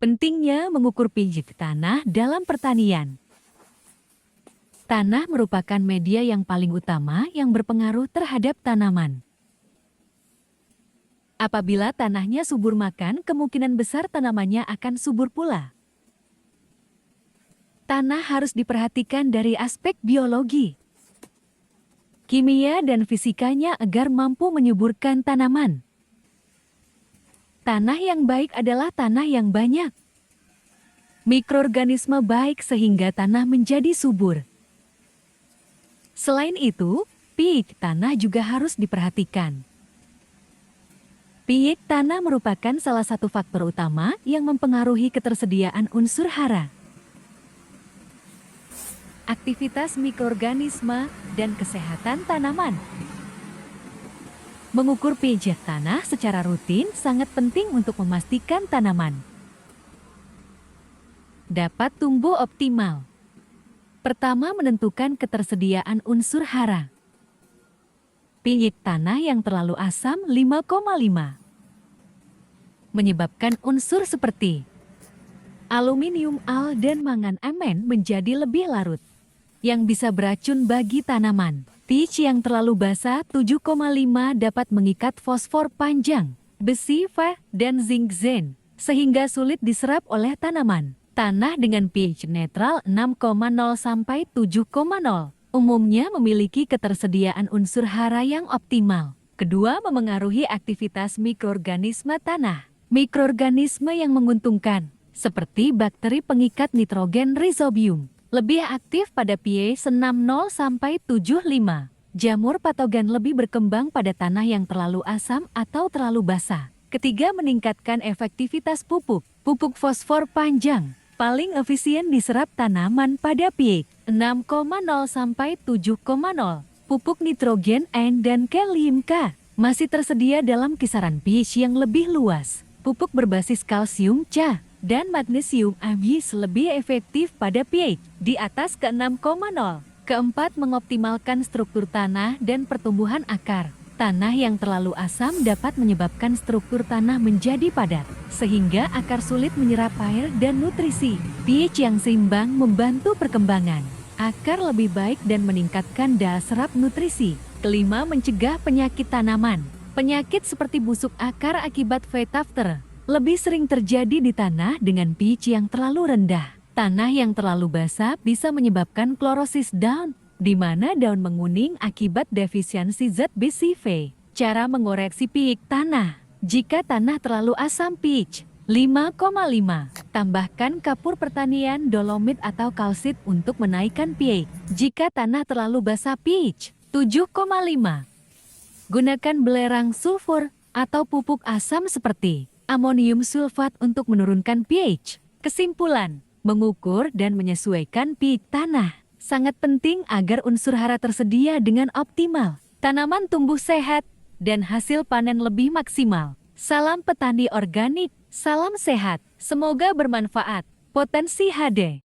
Pentingnya mengukur pH tanah dalam pertanian. Tanah merupakan media yang paling utama yang berpengaruh terhadap tanaman. Apabila tanahnya subur makan, kemungkinan besar tanamannya akan subur pula. Tanah harus diperhatikan dari aspek biologi, kimia dan fisikanya agar mampu menyuburkan tanaman. Tanah yang baik adalah tanah yang banyak mikroorganisme baik sehingga tanah menjadi subur. Selain itu, pH tanah juga harus diperhatikan. pH tanah merupakan salah satu faktor utama yang mempengaruhi ketersediaan unsur hara, aktivitas mikroorganisme, dan kesehatan tanaman. Mengukur pH tanah secara rutin sangat penting untuk memastikan tanaman dapat tumbuh optimal. Pertama, menentukan ketersediaan unsur hara. pH tanah yang terlalu asam 5,5 menyebabkan unsur seperti aluminium al dan mangan amen menjadi lebih larut, yang bisa beracun bagi tanaman. pH yang terlalu basah 7,5 dapat mengikat fosfor panjang, besi Fe, dan zinc zen, sehingga sulit diserap oleh tanaman. Tanah dengan pH netral 6,0 sampai 7,0 umumnya memiliki ketersediaan unsur hara yang optimal. Kedua, memengaruhi aktivitas mikroorganisme tanah. Mikroorganisme yang menguntungkan, seperti bakteri pengikat nitrogen Rhizobium, lebih aktif pada pH 60 sampai 75. Jamur patogen lebih berkembang pada tanah yang terlalu asam atau terlalu basah. Ketiga, meningkatkan efektivitas pupuk. Pupuk fosfor panjang paling efisien diserap tanaman pada pH 6,0 sampai 7,0. Pupuk nitrogen N dan kalium K masih tersedia dalam kisaran pH yang lebih luas. Pupuk berbasis kalsium C dan magnesium amyis lebih efektif pada pH di atas ke 6,0. Keempat, mengoptimalkan struktur tanah dan pertumbuhan akar. Tanah yang terlalu asam dapat menyebabkan struktur tanah menjadi padat, sehingga akar sulit menyerap air dan nutrisi. pH yang seimbang membantu perkembangan akar lebih baik dan meningkatkan daya serap nutrisi. Kelima, mencegah penyakit tanaman. Penyakit seperti busuk akar akibat Phytophthora lebih sering terjadi di tanah dengan pH yang terlalu rendah. Tanah yang terlalu basah bisa menyebabkan klorosis daun, di mana daun menguning akibat defisiensi zat besi Fe. Cara mengoreksi pH tanah. Jika tanah terlalu asam pH 5,5, tambahkan kapur pertanian dolomit atau kalsit untuk menaikkan pH. Jika tanah terlalu basah pH 7,5, gunakan belerang sulfur atau pupuk asam seperti amonium sulfat untuk menurunkan pH. Kesimpulan, mengukur dan menyesuaikan pH tanah sangat penting agar unsur hara tersedia dengan optimal. Tanaman tumbuh sehat dan hasil panen lebih maksimal. Salam petani organik, salam sehat. Semoga bermanfaat. Potensi HD.